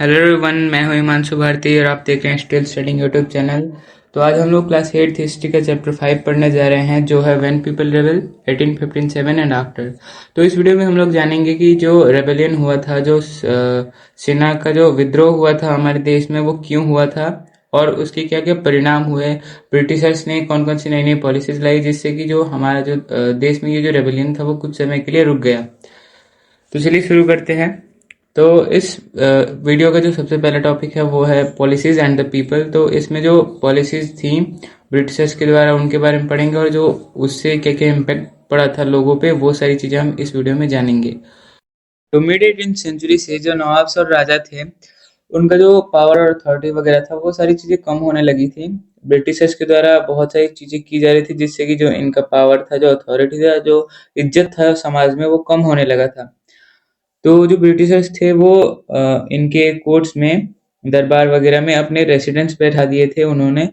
Hello everyone, मैं हूं हिमांशु भारती और आप देख रहे हैं स्टिल स्टडिंग यूट्यूब चैनल। तो आज हम लोग क्लास 8 हिस्ट्री का चैप्टर 5 पढ़ने जा रहे हैं, जो है when people rebel 1857 and after. तो इस वीडियो में हम लोग जानेंगे कि जो रेबेलियन हुआ था, जो सेना का जो विद्रोह हुआ था हमारे देश में, वो क्यों हुआ था और उसके क्या क्या परिणाम हुए। ब्रिटिशर्स ने कौन कौन सी नई नई पॉलिसीज लाई जिससे कि जो हमारा जो देश में ये जो रेबेलियन था वो कुछ समय के लिए रुक गया। तो चलिए शुरू करते हैं। तो इस वीडियो का जो सबसे पहला टॉपिक है वो है पॉलिसीज एंड द पीपल। तो इसमें जो पॉलिसीज थी ब्रिटिशर्स के द्वारा, उनके बारे में पढ़ेंगे और जो उससे क्या क्या इम्पैक्ट पड़ा था लोगों पे, वो सारी चीजें हम इस वीडियो में जानेंगे। तो मिड 18th सेंचुरी से जो नवाब्स और राजा थे, उनका जो पावर और अथॉरिटी वगैरह था, वो सारी चीजें कम होने लगी थी। ब्रिटिशर्स के द्वारा बहुत सारी चीजें की जा रही थी जिससे कि जो इनका पावर था, जो अथॉरिटी था, जो इज्जत था समाज में, वो कम होने लगा था। तो जो ब्रिटिशर्स थे वो इनके कोर्ट्स में, दरबार वगैरह में अपने रेसिडेंट्स बैठा दिए थे उन्होंने।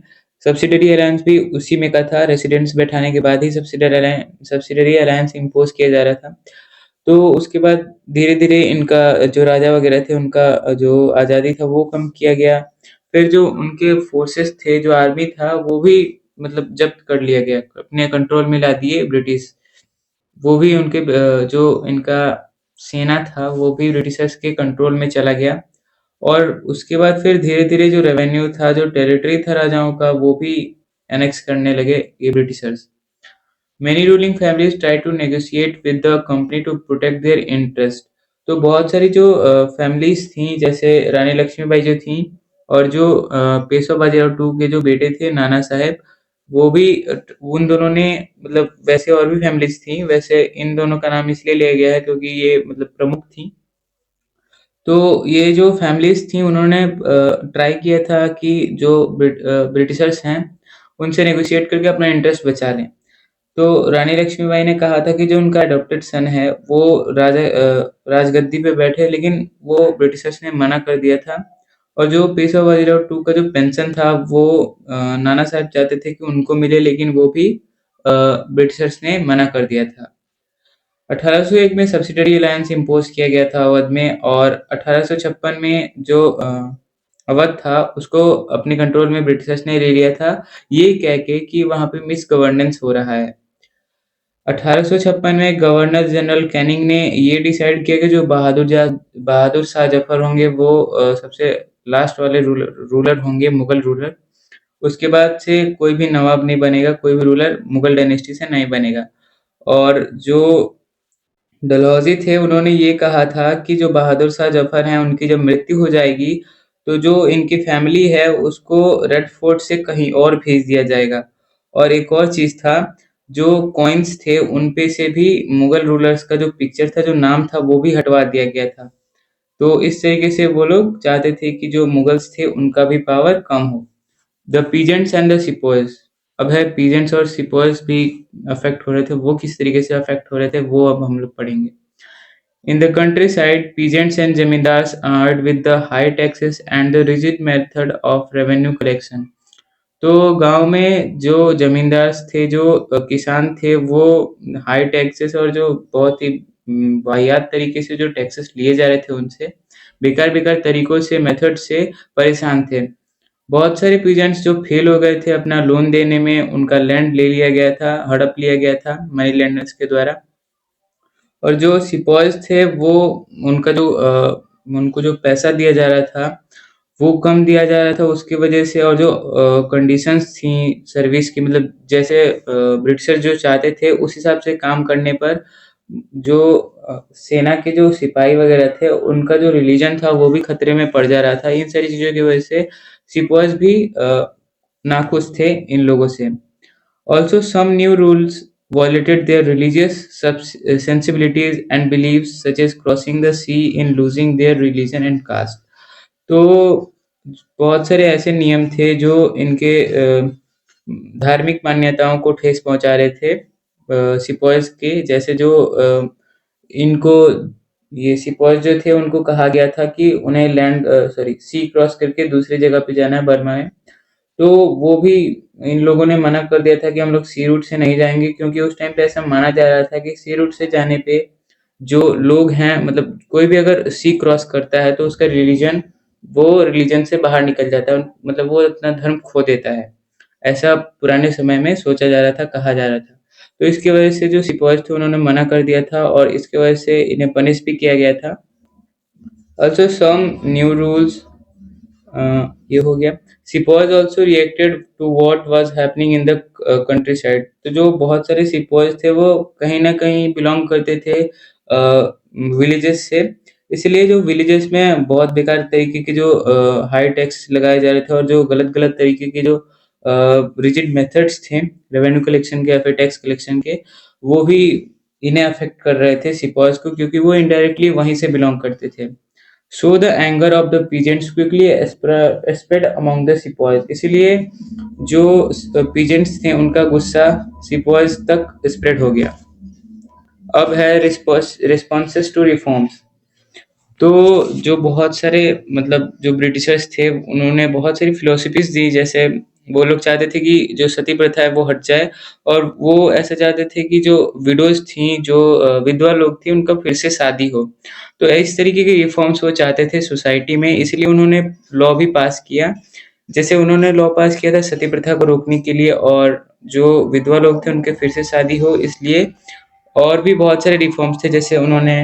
सब्सिडरी अलायंस भी उसी में का था। रेसिडेंट्स बैठाने के बाद ही सब्सिडरी अलायंस इम्पोज किया जा रहा था। तो उसके बाद धीरे धीरे इनका जो राजा वगैरह थे, उनका जो आज़ादी था वो कम किया गया। फिर जो उनके फोर्सेस थे, जो आर्मी था, वो भी मतलब जब्त कर लिया गया, अपने कंट्रोल में ला दिए ब्रिटिश। वो भी उनके जो इनका सेना था वो भी ब्रिटिशर्स के कंट्रोल में चला गया। और उसके बाद फिर धीरे धीरे जो रेवेन्यू था, जो टेरिटरी था राजाओं का, वो भी एनेक्स करने लगे ये Britishers. Many ruling families try to negotiate with the company to protect their interest। तो बहुत सारी जो फैमिलीज थी, जैसे रानी लक्ष्मीबाई जो थी, और जो पेशवा बाजीराव टू के जो बेटे थे नाना साहेब, वो भी उन दोनों ने, मतलब वैसे और भी फैमिलीज थी, वैसे इन दोनों का नाम इसलिए लिया गया है क्योंकि ये मतलब प्रमुख थी। तो ये जो फैमिलीज थी, उन्होंने ट्राई किया था कि जो ब्रिटिशर्स हैं उनसे नेगोशिएट करके अपना इंटरेस्ट बचा लें। तो रानी लक्ष्मीबाई ने कहा था कि जो उनका अडॉप्टेड सन है वो राजगद्दी पे बैठे, लेकिन वो ब्रिटिशर्स ने मना कर दिया था। और जो पेशवा बाजीराव टू का जो पेंशन था वो नाना साहब चाहते थे कि उनको मिले, लेकिन वो भी ब्रिटिशर्स ने मना कर दिया था। 1801 में सब्सिडरी अलायंस इम्पोज किया गया था अवध में, और 1856 में जो अवध था उसको अपने कंट्रोल में ब्रिटिशर्स ने ले लिया था, ये कह के कि वहां पे मिस गवर्नेंस हो रहा है। 1856 में गवर्नर जनरल कैनिंग ने ये डिसाइड किया कि जो बहादुर शाह जफर होंगे वो सबसे लास्ट वाले रूलर होंगे, मुगल रूलर। उसके बाद से कोई भी नवाब नहीं बनेगा, कोई भी रूलर मुगल डायनेस्टी से नहीं बनेगा। और जो डलहौजी थे, उन्होंने ये कहा था कि जो बहादुर शाह जफर हैं उनकी जब मृत्यु हो जाएगी तो जो इनकी फैमिली है उसको रेड फोर्ट से कहीं और भेज दिया जाएगा। और एक और चीज था, जो कॉइन्स थे उन पे से भी मुगल रूलर्स का जो पिक्चर था, जो नाम था, वो भी हटवा दिया गया था। तो इस तरीके से वो लोग चाहते थे कि जो मुगल्स थे उनका भी पावर कम हो। The peasants and the sepoys. अब है पीजेंट्स और सिपोइज भी अफेक्ट हो रहे थे, वो किस तरीके से अफेक्ट हो रहे थे वो अब हम लोग पढ़ेंगे। In the countryside, peasants and zamindars earned with the high taxes and the rigid method of revenue collection। तो गांव में जो जमींदार थे, जो किसान थे, वो हाई टैक्सेस और जो बहुत ही वाहियात तरीके से जो टैक्सेस लिए जा रहे थे उनसे, बेकार बेकार तरीकों से, मेथड से परेशान थे। बहुत सारे पीजेंट्स जो फेल हो गए थे अपना लोन देने में, उनका लैंड ले लिया गया था, हड़प लिया गया था मनी लैंडर्स के द्वारा। और जो सिपॉइज थे वो, उनका जो उनको जो पैसा दिया जा रहा था वो कम दिया जा रहा था उसकी वजह से। और जो कंडीशंस थी सर्विस की, मतलब जैसे ब्रिटिशर्स जो चाहते थे उस हिसाब से काम करने पर, जो सेना के जो सिपाही वगैरह थे उनका जो रिलीजन था वो भी खतरे में पड़ जा रहा था। इन सारी चीजों की वजह से सिपॉइज भी नाखुश थे इन लोगों से। Also, some new rules violated their religious sensibilities and beliefs, such as crossing the sea in losing their religion and caste। तो बहुत सारे ऐसे नियम थे जो इनके धार्मिक मान्यताओं को ठेस पहुंचा रहे थे सिपॉइज के। जैसे जो इनको, ये सिपॉइज जो थे उनको कहा गया था कि उन्हें सी क्रॉस करके दूसरी जगह पे जाना है, बर्मा में। तो वो भी इन लोगों ने मना कर दिया था कि हम लोग सी रूट से नहीं जाएंगे, क्योंकि उस टाइम पे ऐसा माना जा रहा था कि सी रूट से जाने पे जो लोग हैं, मतलब कोई भी अगर सी क्रॉस करता है तो उसका रिलीजन वो रिलीजन से बाहर निकल जाता है, मतलब वो अपना धर्म खो देता है। ऐसा पुराने समय में सोचा जा रहा था, कहा जा रहा था। तो इसकी वजह से जो सिपॉइज़ थे उन्होंने मना कर दिया था और इसकी वजह से इन्हें पनिश भी किया गया था। ऑल्सो सम न्यू रूल्स, ये हो गया। Sepoys also reacted to what was happening in the countryside. तो जो बहुत सारे सिपॉइज़ थे वो कहीं न कहीं बिलॉन्ग करते थे विलेजेस से। इसलिए जो विलेजेस में बहुत बेकार तरीके के जो हाई टैक्स लगाए जा रहे थे और जो गलत-गलत तरीके के जो रिजिड मेथड्स थे रेवेन्यू कलेक्शन के या फिर टैक्स कलेक्शन के, वो भी इन्हें अफ़ेक्ट कर रहे थे सिपॉइज़ को, क्योंकि वो इनडायरेक्टली वहीं से बिलॉन्ग करते थे। So the anger of the peasants quickly spread among the sepoys। इसीलिए जो peasants थे उनका गुस्सा sepoys तक स्प्रेड हो गया। अब है रिस्पॉन्सेस टू रिफॉर्म्स। तो जो बहुत सारे मतलब जो ब्रिटिशर्स थे उन्होंने बहुत सारी फिलोसफीज दी, जैसे वो लोग चाहते थे कि जो सती प्रथा है वो हट जाए, और वो ऐसा चाहते थे कि जो विडोज थी, जो विधवा लोग थी, उनका फिर से शादी हो। तो इस तरीके के रिफॉर्म्स वो चाहते थे सोसाइटी में, इसलिए उन्होंने लॉ भी पास किया। जैसे उन्होंने लॉ पास किया था सती प्रथा को रोकने के लिए, और जो विधवा लोग थे उनके फिर से शादी हो इसलिए। और भी बहुत सारे रिफॉर्म्स थे, जैसे उन्होंने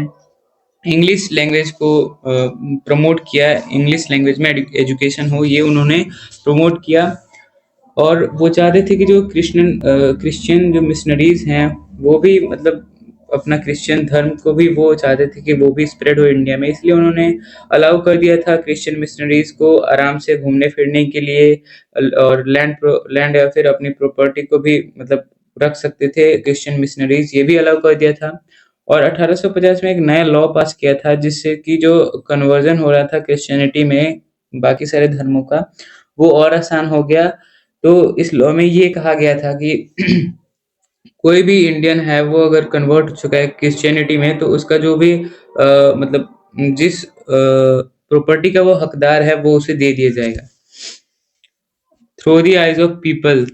इंग्लिश लैंग्वेज को प्रमोट किया, इंग्लिश लैंग्वेज में एजुकेशन हो ये उन्होंने प्रमोट किया। और वो चाहते थे कि जो क्रिश्चियन जो मिशनरीज हैं वो भी मतलब अपना क्रिश्चियन धर्म को भी वो चाहते थे कि वो भी स्प्रेड हो इंडिया में, इसलिए उन्होंने अलाउ कर दिया था क्रिश्चियन मिशनरीज को आराम से घूमने फिरने के लिए। और लैंड या फिर अपनी प्रॉपर्टी को भी मतलब रख सकते थे क्रिश्चियन मिशनरीज, ये भी अलाउ कर दिया था। और 1850 में एक नया लॉ पास किया था जिससे कि जो कन्वर्जन हो रहा था क्रिश्चियनिटी में बाकी सारे धर्मों का, वो और आसान हो गया। तो इस लॉ में ये कहा गया था कि कोई भी इंडियन है वो अगर कन्वर्ट हो चुका है क्रिश्चियनिटी में, तो उसका जो भी मतलब जिस प्रॉपर्टी का वो हकदार है वो उसे दे दिया जाएगा। Through the eyes of people.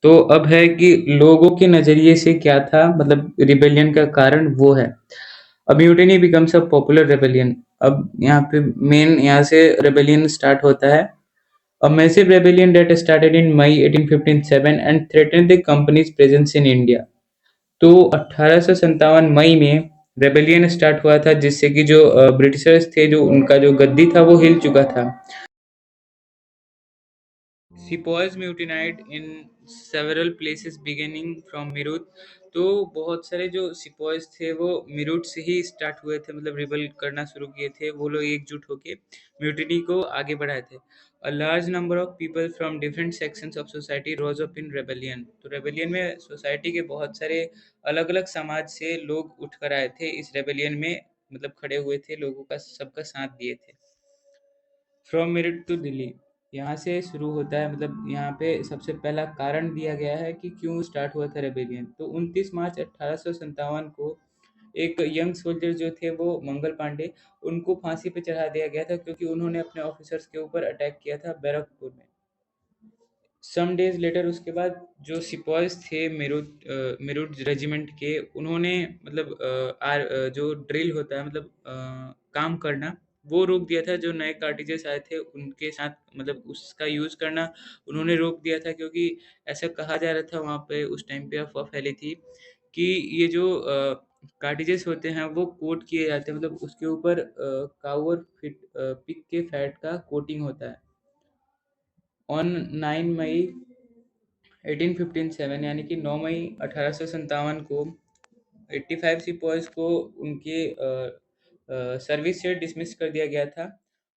तो अब है कि लोगों के नजरिए से क्या था, मतलब रिबेलियन का कारण वो है। अब mutiny becomes a popular rebellion. अब यहाँ पे मेन यहाँ से रेबेलियन स्टार्ट होता है। A massive rebellion that started in May 1857 and threatened the company's presence in India। तो 1857 मई में रेबेलियन स्टार्ट हुआ था, जिससे कि जो ब्रिटिशर्स थे, जो उनका जो गद्दी था वो हिल चुका था। Sepoys mutinied in several places beginning from मीरूत। तो बहुत सारे जो सिपॉयज थे वो मीरूट से ही स्टार्ट हुए थे, मतलब रिबल करना शुरू किए थे। वो लोग एकजुट होके म्यूटिनी को आगे बढ़ाए थे। A large number of people from different sections of society rose up in rebellion। तो रेबेलियन में सोसाइटी के बहुत सारे अलग-अलग समाज से लोग उठ कर आए थे इस रेबेलियन में, मतलब खड़े हुए थे, लोगों का सबका साथ दिए थे। फ्रॉम मेरठ टू दिल्ली, यहाँ से शुरू होता है, मतलब यहाँ पे सबसे पहला कारण दिया गया है कि क्यों स्टार्ट हुआ था रेबेलियन। तो 29 मार्च 1857 को एक यंग सोल्जर जो थे वो मंगल पांडे, उनको फांसी पे चढ़ा दिया गया था क्योंकि उन्होंने अपने ऑफिसर्स के ऊपर अटैक किया था बैरकपुर में। सम डेज लेटर, उसके बाद जो सिपॉयज थे मेरुट रेजिमेंट के, उन्होंने मतलब जो ड्रिल होता है, मतलब काम करना, वो रोक दिया था। जो नए कार्टिजेस आए थे उनके साथ मतलब उसका यूज़ करना उन्होंने रोक दिया था, क्योंकि ऐसा कहा जा रहा था वहाँ पे उस टाइम पे, अफवाह फैली थी कि ये जो कार्टिजेस होते हैं वो कोट किए जाते हैं, मतलब उसके ऊपर काऊ और पिग के फैट का कोटिंग होता है। ऑन 9 मई 1857, यानी कि 9 मई 1857 को 85 सिपॉयज को उनके सर्विस से डिसमिस कर दिया गया था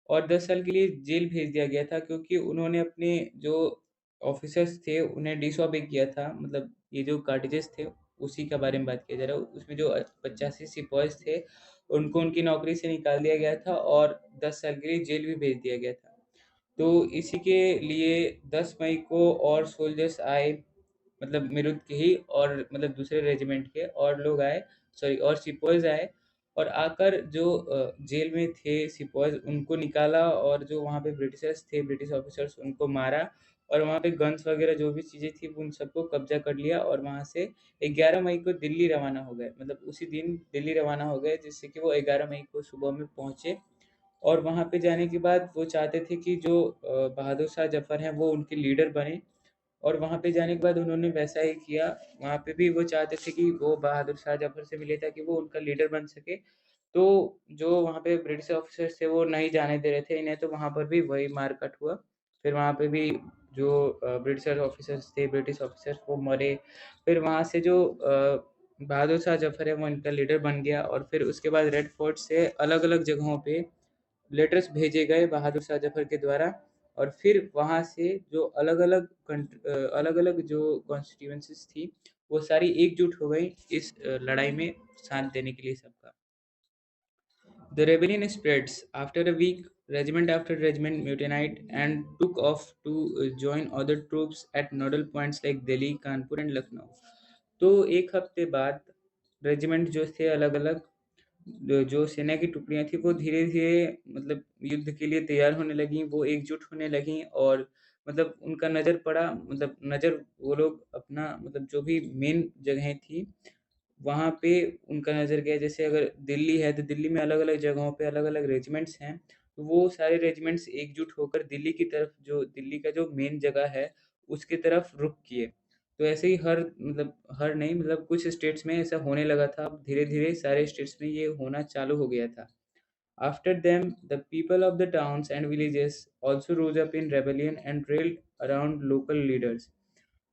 और 10 साल के लिए जेल भेज दिया गया था, क्योंकि उन्होंने अपने जो ऑफिसर्स थे उन्हें डिसओबे किया था। मतलब ये जो कार्टेजेस थे उसी के बारे में बात किया जा रहा है। उसमें जो 85 सिपॉयज थे उनको उनकी नौकरी से निकाल दिया गया था और 10 साल के लिए जेल भी भेज दिया गया था। तो इसी के लिए 10 मई को और सोल्जर्स आए, मतलब मेरुत के ही, और मतलब दूसरे रेजिमेंट के और लोग आए, सॉरी, और सिपॉयज आए, और आकर जो जेल में थे सिपॉयज उनको निकाला, और जो वहाँ पे ब्रिटिशर्स थे, ब्रिटिश ऑफिसर्स, उनको मारा। और वहाँ पे गन्स वगैरह जो भी चीज़ें थी उन सबको कब्जा कर लिया, और वहाँ से 11 मई को दिल्ली रवाना हो गए। मतलब उसी दिन दिल्ली रवाना हो गए, जिससे कि वो 11 मई को सुबह में पहुँचे और वहाँ पे जाने के बाद वो चाहते थे कि जो बहादुर शाह जफ़र हैं वो उनके लीडर बने, और वहाँ पे जाने के बाद उन्होंने वैसा ही किया। वहाँ पे भी वो चाहते थे कि वो बहादुर शाह जफ़र से मिले ताकि वो उनका लीडर बन सके। तो जो वहाँ पे ब्रिटिश ऑफिसर्स थे वो नहीं जाने दे रहे थे इन्हें, तो वहाँ पर भी वही मारकाट हुआ। फिर वहाँ पे भी जो ब्रिटिश ऑफिसर्स वो मरे। फिर वहाँ से जो बहादुर शाह जफ़र है वो इनका लीडर बन गया, और फिर उसके बाद रेड फोर्ट से अलग-अलग जगहों पे लेटर्स भेजे गए बहादुर शाह जफ़र के द्वारा, और फिर वहाँ से जो अलग-अलग जो कॉन्स्टिट्यूएंसीज थी वो सारी एकजुट हो गई इस लड़ाई में साथ देने के लिए सबका। The rebellion spreads. After a week, regiment after regiment mutinied and took off to join other troops at nodal points like Delhi, Kanpur and Lucknow. तो एक हफ्ते बाद रेजिमेंट जो थे अलग अलग, जो सेना की टुकड़ियां थी वो धीरे धीरे मतलब युद्ध के लिए तैयार होने लगी, वो एकजुट होने लगी, और मतलब उनका नज़र पड़ा, मतलब नज़र वो लोग अपना मतलब जो भी मेन जगहें थी वहाँ पे उनका नज़र गया। जैसे अगर दिल्ली है तो दिल्ली में अलग-अलग जगहों पे अलग-अलग रेजिमेंट्स हैं, तो वो सारे रेजिमेंट्स एकजुट होकर दिल्ली की तरफ, जो दिल्ली का जो मेन जगह है उसकी तरफ रुख किए। तो ऐसे ही हर नहीं, मतलब कुछ स्टेट्स में ऐसा होने लगा था। अब धीरे-धीरे सारे स्टेट्स में ये होना चालू हो गया था। After them, the people of the towns and villages also rose up in rebellion and railed around local leaders.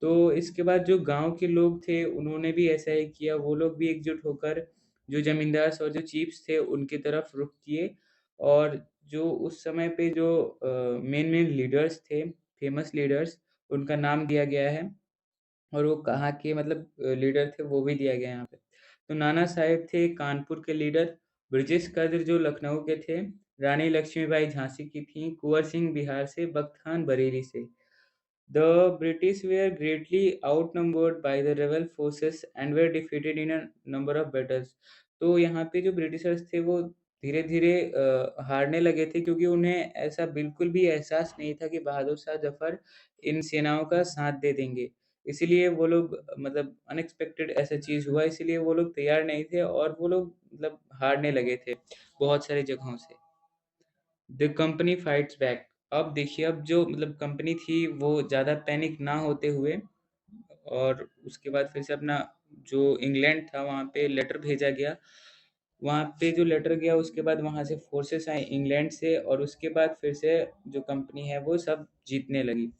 तो इसके बाद जो गाँव के लोग थे उन्होंने भी ऐसा ही किया, वो लोग भी एकजुट होकर जो ज़मींदार्स और जो चीफ्स थे उनकी तरफ रुख किए, और जो उस समय पे जो मेन-मेन लीडर्स थे, फेमस लीडर्स, उनका नाम दिया गया है, और वो कहाँ के मतलब लीडर थे वो भी दिया गया है यहाँ पे। तो नाना साहेब थे कानपुर के लीडर, ब्रजेश कद्र जो लखनऊ के थे, रानी लक्ष्मीबाई झांसी की थीं, कुंवर सिंह बिहार से, बख्त खान बरेली से। The British were greatly outnumbered by the rebel forces and were defeated in a number of battles। तो यहाँ पे जो ब्रिटिशर्स थे वो धीरे-धीरे हारने लगे थे, क्योंकि उन्हें ऐसा बिल्कुल भी एहसास नहीं था कि बहादुर शाह ज़फ़र इन सेनाओं का साथ दे देंगे। इसीलिए वो लोग मतलब अनएक्सपेक्टेड ऐसा चीज़ हुआ, इसीलिए वो लोग तैयार नहीं थे, और वो लोग मतलब हारने लगे थे बहुत सारी जगहों से। The company fights back. अब देखिए, अब जो मतलब कंपनी थी वो ज़्यादा पैनिक ना होते हुए, और उसके बाद फिर से अपना जो इंग्लैंड था वहाँ पे लेटर भेजा गया। वहाँ पे जो लेटर गया उसके बाद वहाँ से फोर्सेस आए इंग्लैंड से, और उसके बाद फिर से जो कंपनी है वो सब जीतने लगी।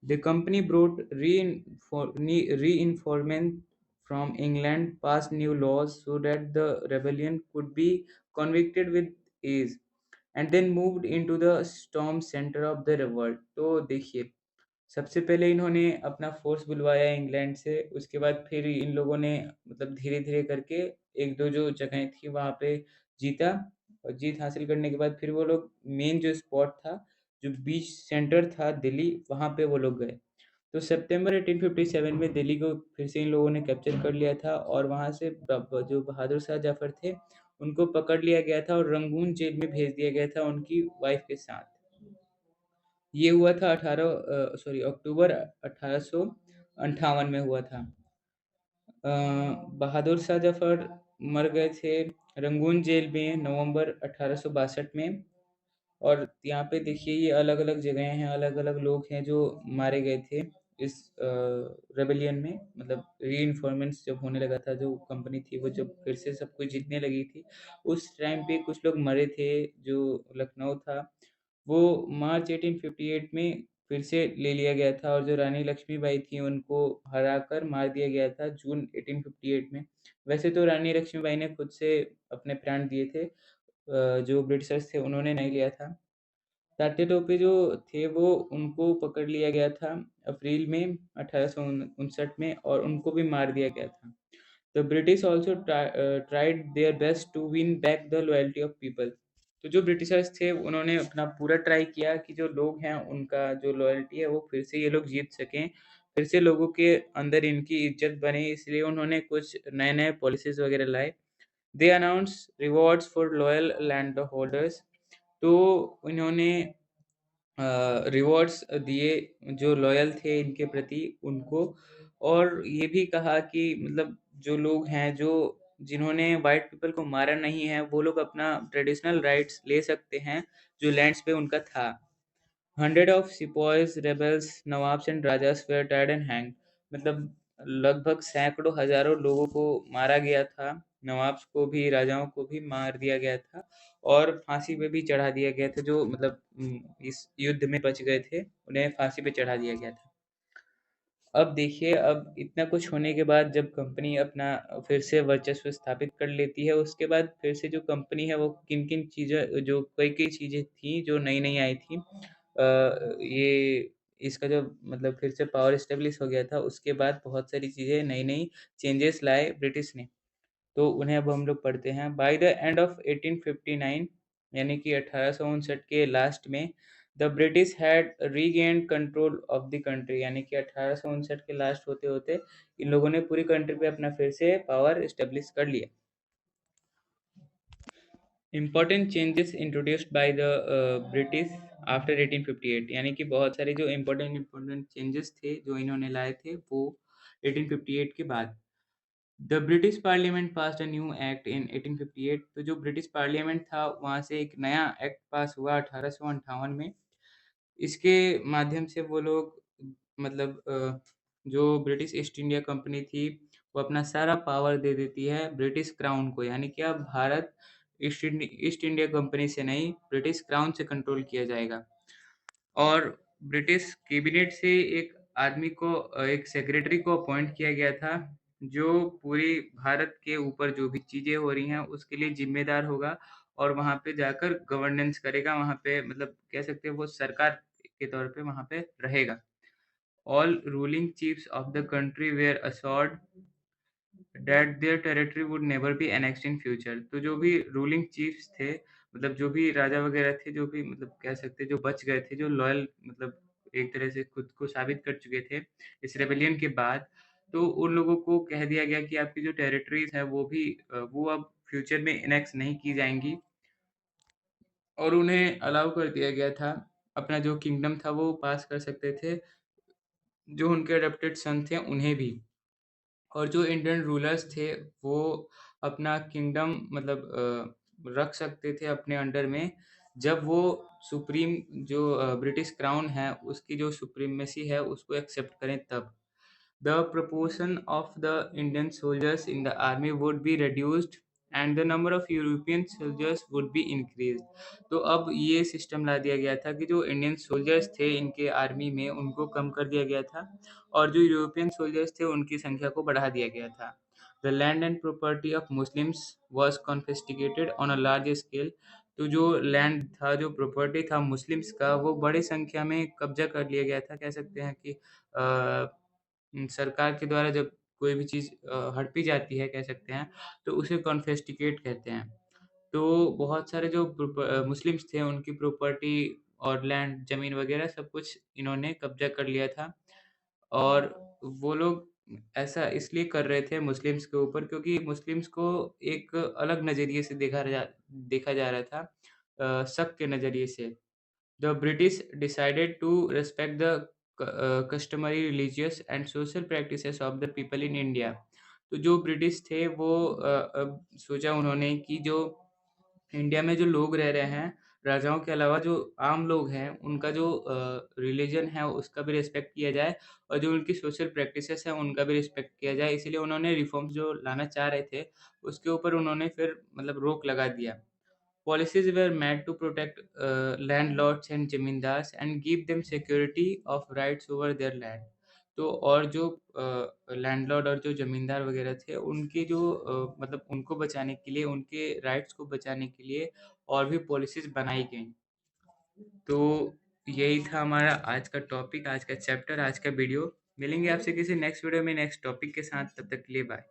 The company brought reinforcement from England, passed new laws so that the rebellion could be convicted with ease, and then moved into the storm center of the revolt। तो देखिए, सबसे पहले इन्होंने अपना फ़ोर्स बुलवाया इंग्लैंड से, उसके बाद फिर इन लोगों ने मतलब धीरे-धीरे करके 1-2 जो जगहें थी वहाँ पे जीता, और जीत हासिल करने के बाद फिर वो लोग मेन जो स्पॉट था, जो बीच सेंटर था दिल्ली, वहाँ पे वो लोग गए। तो सितंबर 1857 में दिल्ली को फिर से इन लोगों ने कैप्चर कर लिया था, और वहाँ से जो बहादुर शाह जफ़र थे, उनको पकड़ लिया गया था और रंगून जेल में भेज दिया गया था उनकी वाइफ के साथ। ये हुआ था अक्टूबर 1858 में हुआ था। अ, बहादुर शाह जफ़र मर गए थे रंगून जेल में नवंबर 1862 में। और यहाँ पे देखिए ये अलग-अलग जगहें हैं, अलग-अलग लोग हैं जो मारे गए थे इस रेबेलियन में। मतलब रीइन्फोर्समेंट्स जब होने लगा था, जो कंपनी थी वो जब फिर से सब कुछ जीतने लगी थी, उस टाइम पे कुछ लोग मरे थे। जो लखनऊ था वो मार्च 1858 में फिर से ले लिया गया था, और जो रानी लक्ष्मीबाई थी उनको हराकर मार दिया गया था जून 1858 में। वैसे तो रानी लक्ष्मीबाई ने खुद से अपने प्राण दिए थे, जो ब्रिटिशर्स थे उन्होंने नहीं लिया था। तात्या टोपे जो थे वो उनको पकड़ लिया गया था अप्रैल में 1859 में, और उनको भी मार दिया गया था। The British also tried their best to win back the loyalty of people। तो जो ब्रिटिशर्स थे उन्होंने अपना पूरा ट्राई किया कि जो लोग हैं उनका जो लॉयल्टी है वो फिर से ये लोग जीत सकें, फिर से लोगों के अंदर इनकी इज्जत बने, इसलिए उन्होंने कुछ नए-नए पॉलिसीज़ वगैरह लाए। दे announce rewards for loyal land holders. तो इन्होंने रिवॉर्ड्स दिए जो लॉयल थे इनके प्रति उनको, और ये भी कहा कि मतलब जो लोग हैं जो जिन्होंने वाइट पीपल को मारा नहीं है वो लोग अपना ट्रेडिशनल राइट्स ले सकते हैं जो लैंड्स पे उनका था। Hundred of sepoys rebels nawabs and rajas were tied and hang, मतलब लगभग सैकड़ों हजारों लोगों को मारा गया था। नवाब्स को भी राजाओं को भी मार दिया गया था और फांसी पे भी चढ़ा दिया गया था। जो मतलब इस युद्ध में बच गए थे उन्हें फांसी पे चढ़ा दिया गया था। अब देखिए, अब इतना कुछ होने के बाद जब कंपनी अपना फिर से वर्चस्व स्थापित कर लेती है, उसके बाद फिर से जो कंपनी है वो किन-किन चीज़ें, जो कई-कई चीज़ें थी जो नई-नई आई थी। ये इसका जो मतलब फिर से पावर एस्टेब्लिश हो गया था, उसके बाद बहुत सारी चीज़ें नई-नई चेंजेस लाए ब्रिटिश ने। तो उन्हें अब हम लोग पढ़ते हैं। बाय द एंड ऑफ 1859, यानी कि 1859 के लास्ट में, the British had regained control of the country, यानी कि 1859 के लास्ट होते-होते इन लोगों ने पूरी कंट्री पे अपना फिर से पावर एस्टेब्लिश कर लिया। Important changes introduced by the British after 1858, यानी कि बहुत सारे जो इम्पोर्टेंट चेंजेस थे जो इन्होंने लाए थे वो 1858 के बाद। The British parliament passed a new act in 1858, तो जो ब्रिटिश पार्लियामेंट था वहाँ से एक नया एक्ट पास हुआ 1858 में। इसके माध्यम से वो लोग मतलब जो ब्रिटिश ईस्ट इंडिया कंपनी थी वो अपना सारा पावर दे देती है ब्रिटिश क्राउन को, यानी कि अब भारत ईस्ट इंडिया कंपनी से नहीं ब्रिटिश क्राउन से कंट्रोल किया जाएगा। और ब्रिटिश कैबिनेट से एक आदमी को एक सेक्रेटरी को अपॉइंट किया गया था जो पूरी भारत के ऊपर जो भी चीज़ें हो रही हैं उसके लिए जिम्मेदार होगा और वहाँ पे जाकर गवर्नेंस करेगा। वहाँ पे मतलब कह सकते हैं वो सरकार के तौर पे वहाँ पे रहेगा। All ruling chiefs of the country were assured that their territory would never be annexed in future, तो जो भी रूलिंग चीफ्स थे, मतलब जो भी राजा वगैरह थे, जो भी मतलब कह सकते हैं जो बच गए थे, जो लॉयल मतलब एक तरह से खुद को साबित कर चुके थे इस रेबेलियन के बाद, तो उन लोगों को कह दिया गया कि आपकी जो टेरिटरीज है वो भी वो अब फ्यूचर में एनेक्स नहीं की जाएंगी और उन्हें अलाउ कर दिया गया था अपना जो किंगडम था वो पास कर सकते थे, जो उनके अडॉप्टेड सन थे उन्हें भी। और जो इंडियन रूलर्स थे वो अपना किंगडम मतलब रख सकते थे अपने अंडर में जब वो सुप्रीम जो ब्रिटिश क्राउन है उसकी जो सुप्रीमेसी है उसको एक्सेप्ट करें तब। The proportion of the Indian soldiers in the army would be reduced and the number of European soldiers would be increased. तो अब ये सिस्टम ला दिया गया था कि जो इंडियन सोल्जर्स थे इनके आर्मी में उनको कम कर दिया गया था और जो यूरोपियन सोल्जर्स थे उनकी संख्या को बढ़ा दिया गया था। The land and property of Muslims was confiscated on a large scale, तो जो लैंड था जो प्रॉपर्टी था मुस्लिम्स का वो बड़ी संख्या में कब्जा कर लिया गया था। कह सकते हैं कि सरकार के द्वारा जब कोई भी चीज़ हड़पी जाती है कह सकते हैं, तो उसे कॉन्फिस्टिकेट कहते हैं। तो बहुत सारे जो मुस्लिम्स थे उनकी प्रॉपर्टी और लैंड, ज़मीन वगैरह सब कुछ इन्होंने कब्ज़ा कर लिया था और वो लोग ऐसा इसलिए कर रहे थे मुस्लिम्स के ऊपर क्योंकि मुस्लिम्स को एक अलग नज़रिए से देखा जा रहा था, शक के नज़रिए से। The British decided to respect the customary religious and social practices of the people in India. तो जो ब्रिटिश थे वो अब सोचा उन्होंने कि जो इंडिया में जो लोग रह रहे हैं राजाओं के अलावा जो आम लोग हैं उनका जो रिलीजन है उसका भी रिस्पेक्ट किया जाए और जो उनकी सोशल प्रैक्टिसेस हैं उनका भी रिस्पेक्ट किया जाए, इसलिए उन्होंने रिफॉर्म्स जो लाना चाह रहे थे उसके ऊपर उन्होंने फिर मतलब रोक लगा दिया। Policies were made to protect landlords and zamindars and give them security of rights over their land. तो और जो लैंडलॉर्ड और जो ज़मींदार वगैरह थे उनके जो मतलब उनको बचाने के लिए उनके राइट्स को बचाने के लिए और भी पॉलिसीज़ बनाई गईं। तो यही था हमारा आज का टॉपिक, आज का चैप्टर, आज का वीडियो। मिलेंगे आपसे किसी नेक्स्ट वीडियो में नेक्स्ट टॉपिक के साथ, तब तक के लिए बाय।